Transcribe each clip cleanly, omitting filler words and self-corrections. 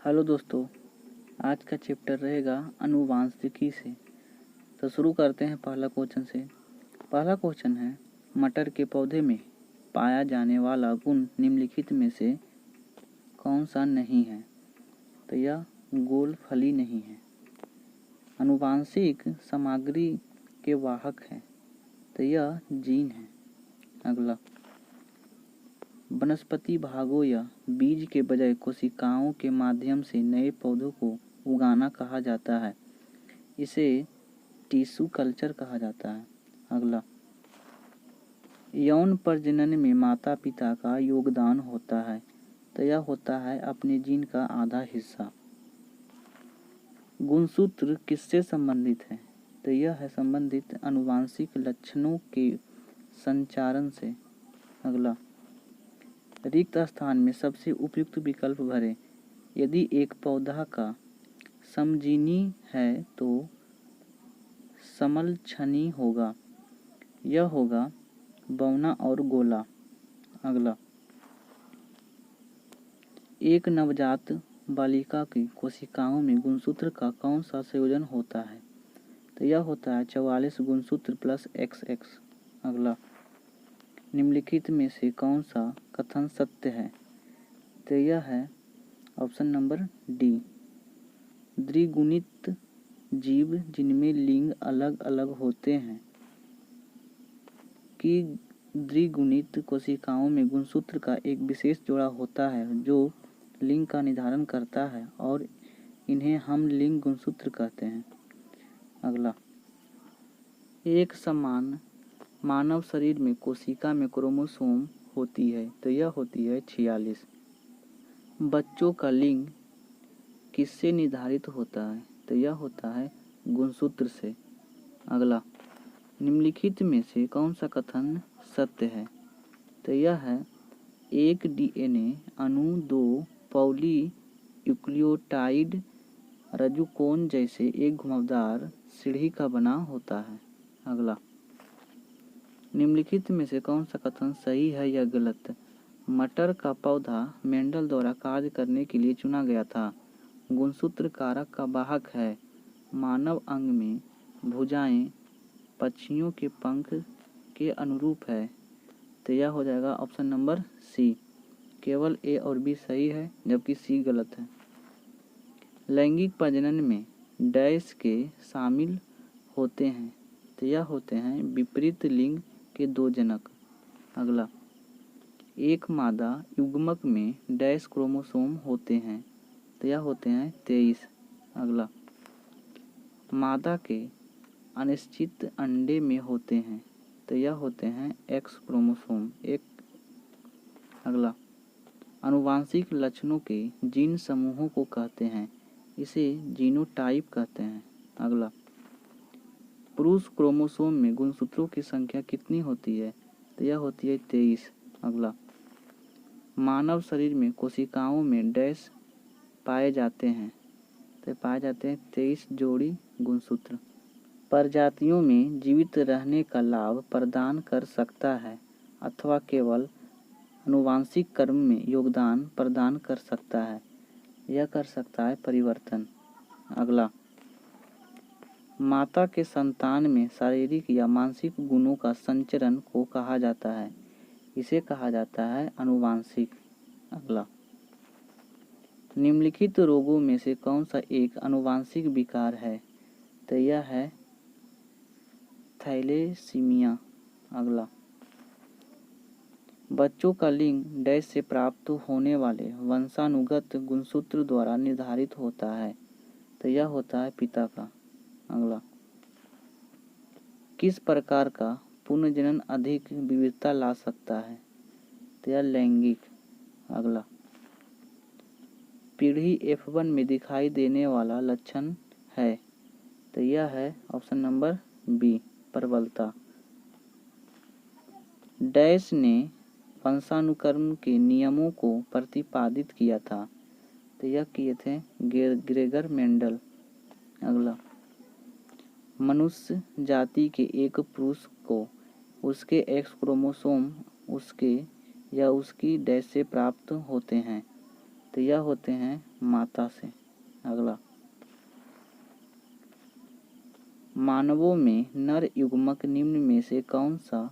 Hello दोस्तों, आज का चैप्टर रहेगा अनुवांशिकी से। तो शुरू करते हैं पहला क्वेश्चन से। पहला क्वेश्चन है, मटर के पौधे में पाया जाने वाला गुण निम्नलिखित में से कौन सा नहीं है? तो यह गोल फली नहीं है। अनुवांशिक सामग्री के वाहक है, तो यह जीन है। अगला, वनस्पति भागों या बीज के बजाय कोशिकाओं के माध्यम से नए पौधों को उगाना कहा जाता है, इसे टिश्यू कल्चर कहा जाता है। अगला, यौन प्रजनन में माता पिता का योगदान होता है, तो यह होता है अपने जीन का आधा हिस्सा। गुणसूत्र किससे संबंधित है? तो यह है संबंधित आनुवंशिक लक्षणों के संचारण से। अगला, रिक्त स्थान में सबसे उपयुक्त विकल्प भरें। यदि एक पौधा का समजीनी है तो समलक्षणी होगा, यह होगा बौना और गोला। अगला, एक नवजात बालिका की कोशिकाओं में गुणसूत्र का कौन सा संयोजन होता है? तो यह होता है 44 गुणसूत्र प्लस XX। अगला, निम्नलिखित में से कौन सा कथन सत्य है? तो यह है ऑप्शन नंबर डी, द्विगुणित जीव जिनमें लिंग अलग अलग होते हैं कि द्विगुणित कोशिकाओं में गुणसूत्र का एक विशेष जोड़ा होता है जो लिंग का निर्धारण करता है और इन्हें हम लिंग गुणसूत्र कहते हैं। अगला, एक समान मानव शरीर में कोशिका में क्रोमोसोम होती है, तो यह होती है 46। बच्चों का लिंग किससे निर्धारित होता है? तो यह होता है गुणसूत्र से। अगला, निम्नलिखित में से कौन सा कथन सत्य है? तो यह है एक DNA अणु 2 पॉलीन्यूक्लियोटाइड रज्जुकोण जैसे एक घुमावदार सीढ़ी का बना होता है। अगला, निम्नलिखित में से कौन सा कथन सही है या गलत? मटर का पौधा मेंडल द्वारा कार्य करने के लिए चुना गया था। गुणसूत्र कारक का वाहक है। मानव अंग में भुजाएं पक्षियों के पंख के अनुरूप है, तो यह हो जाएगा ऑप्शन नंबर सी। केवल ए और बी सही है जबकि सी गलत है। लैंगिक प्रजनन में डैश के शामिल होते हैं, तो यह होते हैं विपरीत लिंग के 2 जनक। अगला, एक मादा युग्मक में डैश क्रोमोसोम होते हैं, तो यह होते हैं 23। अगला, मादा के अनिश्चित अंडे में होते हैं, तो यह होते हैं X क्रोमोसोम 1। अगला, आनुवंशिक लक्षणों के जीन समूहों को कहते हैं, इसे जीनोटाइप कहते हैं। अगला, पुरुष क्रोमोसोम में गुणसूत्रों की संख्या कितनी होती है? तो यह होती है 23। अगला, मानव शरीर में कोशिकाओं में डैश पाए जाते हैं, तो पाए जाते हैं 23 जोड़ी गुणसूत्र। प्रजातियों में जीवित रहने का लाभ प्रदान कर सकता है अथवा केवल आनुवंशिक कर्म में योगदान प्रदान कर सकता है, यह कर सकता है परिवर्तन। अगला, माता के संतान में शारीरिक या मानसिक गुणों का संचरण को कहा जाता है, इसे कहा जाता है आनुवंशिक। अगला, निम्नलिखित रोगों में से कौन सा एक आनुवंशिक विकार है? तो यह है थैलेसीमिया। अगला, बच्चों का लिंग डैश से प्राप्त होने वाले वंशानुगत गुणसूत्र द्वारा निर्धारित होता है, तो यह होता है पिता का। अगला, किस प्रकार का पुनर्जनन अधिक विविधता ला सकता है? तो यह लैंगिक। अगला, पीढ़ी F1 में दिखाई देने वाला लक्षण है, तो यह है ऑप्शन नंबर बी, प्रबलता। डैश ने वंशानुक्रम के नियमों को प्रतिपादित किया था, तो यह किए थे ग्रेगर मेंडल। अगला, मनुष्य जाति के एक पुरुष को उसके X क्रोमोसोम उसके या उसकी डैश से प्राप्त होते हैं, तो यह होते हैं माता से। अगला, मानवों में नर युग्मक निम्न में से कौन सा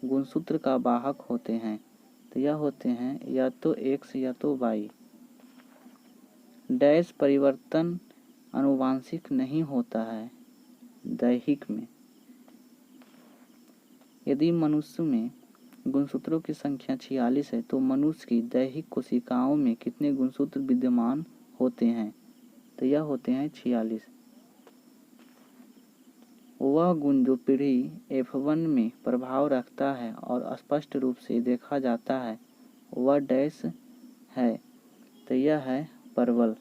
गुणसूत्र का वाहक होते हैं? तो यह होते हैं या तो एक्स या तो वाई। डैश परिवर्तन आनुवांशिक नहीं होता है दैहिक में। यदि मनुष्य में गुणसूत्रों की संख्या 46 है तो मनुष्य की दैहिक कोशिकाओं में कितने गुणसूत्र विद्यमान होते हैं? तो यह होते हैं 46। वह गुण जो पीढ़ी F1 में प्रभाव रखता है और स्पष्ट रूप से देखा जाता है वह डैश है। तो यह है परवल।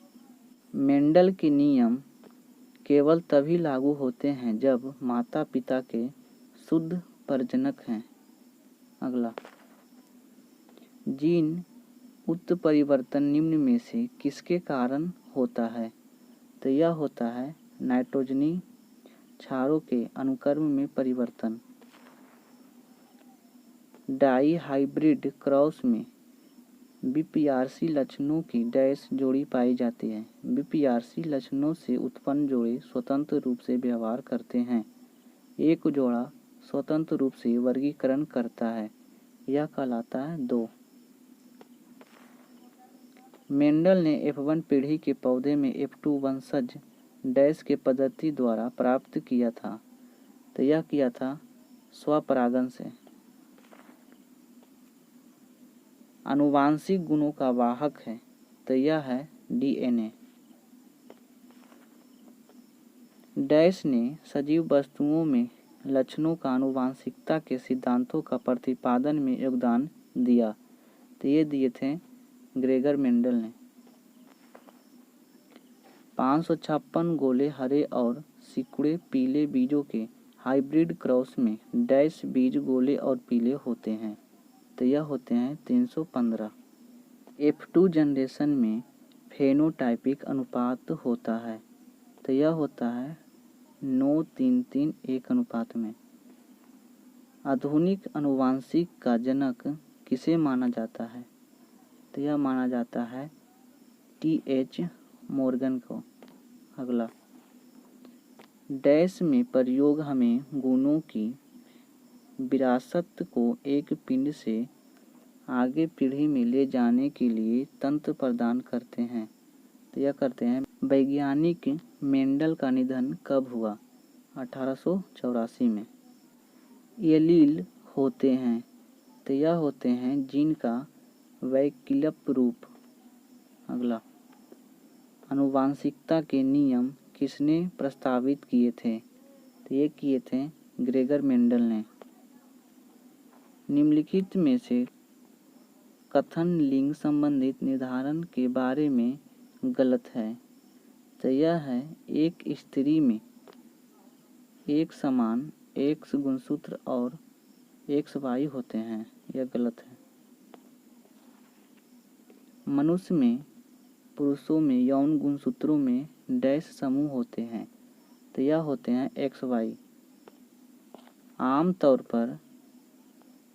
मेंडल के नियम केवल तभी लागू होते हैं जब माता पिता के शुद्ध प्रजनक हैं। अगला, जीन उत्परिवर्तन निम्न में से किसके कारण होता है? तो यह होता है नाइट्रोजनी क्षारों के अनुक्रम में परिवर्तन। डाई हाइब्रिड क्रॉस में बीपीआरसी लक्षणों की डैश जोड़ी पाई जाती है। बीपीआरसी लक्षणों से उत्पन्न जोड़े स्वतंत्र रूप से व्यवहार करते हैं। एक जोड़ा स्वतंत्र रूप से वर्गीकरण करता है, यह कहलाता है 2। मेंडल ने F1 पीढ़ी के पौधे में F2 वंशज डैश के पद्धति द्वारा प्राप्त किया था। तो यह किया था स्वपरागन से। आनुवांशिक गुणों का वाहक है तो यह है डीएनए। डैश ने सजीव वस्तुओं में लक्षणों का आनुवांशिकता के सिद्धांतों का प्रतिपादन में योगदान दिया। तो ये दिए थे ग्रेगर मेंडल ने। 556 गोले हरे और सिकुड़े पीले बीजों के हाइब्रिड क्रॉस में डैश बीज गोले और पीले होते हैं। तो यह होते हैं 315। F2 जनरेशन में फेनोटाइपिक अनुपात होता है। तो यह होता है 9:3:3:1 अनुपात में। आधुनिक आनुवांशिक का जनक किसे माना जाता है? तो यह माना जाता है T.H. मॉर्गन को। अगला, डैश में प्रयोग हमें गुणों की विरासत को एक पिंड से आगे पीढ़ी में ले जाने के लिए तंत्र प्रदान करते हैं। तो यह करते हैं। वैज्ञानिक मेंडल का निधन कब हुआ? 1884 में। एलील होते हैं तो यह होते हैं जीन का वैकल्पिक रूप। अगला, आनुवांशिकता के नियम किसने प्रस्तावित किए थे? तो ये किए थे ग्रेगर मेंडल ने। निम्नलिखित में से कथन लिंग संबंधित निर्धारण के बारे में गलत है। तो यह है एक स्त्री में एक समान एक्स गुणसूत्र और एक्स वाई होते हैं, यह गलत है। मनुष्य में पुरुषों में यौन गुणसूत्रों में डैश समूह होते हैं। तो यह होते हैं एक्स वाई। आमतौर पर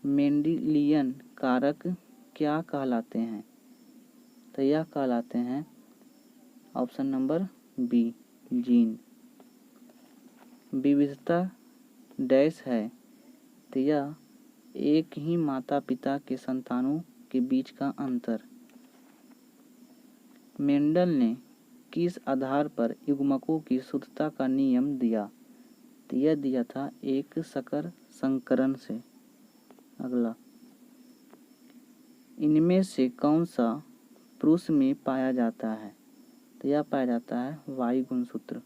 मेंडेलियन कारक क्या कहलाते हैं? तो यह कहलाते हैं ऑप्शन नंबर बी, जीन। विविधता डैश है तो यह एक ही माता पिता के संतानों के बीच का अंतर। मेंडल ने किस आधार पर युग्मकों की शुद्धता का नियम दिया? तो यह दिया था एक संकर संकरण से। अगला, इनमें से कौन सा पुरुष में पाया जाता है? तो यह पाया जाता है वाई गुणसूत्र।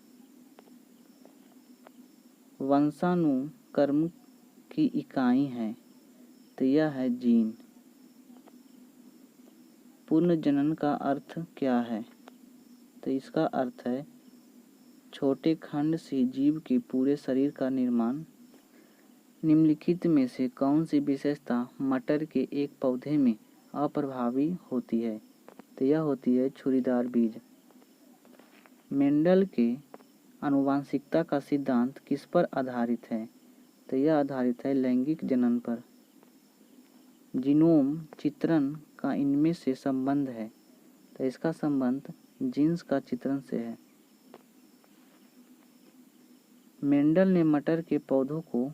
वंशानुक्रम की इकाई है तो यह है जीन। पुनर्जनन का अर्थ क्या है? तो इसका अर्थ है छोटे खंड से जीव के पूरे शरीर का निर्माण। निम्नलिखित में से कौन सी विशेषता मटर के एक पौधे में अप्रभावी होती है? तो यह होती है छुरीदार बीज। मेंडल के आनुवांशिकता का सिद्धांत किस पर आधारित है? तो यह आधारित है लैंगिक जनन पर। जीनोम चित्रण का इनमें से संबंध है। तो इसका संबंध जीन्स का चित्रण से है। मेंडल ने मटर के पौधों को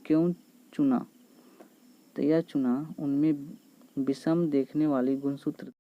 क्यों चुना? तो यह चुना उनमें विषम देखने वाली गुणसूत्र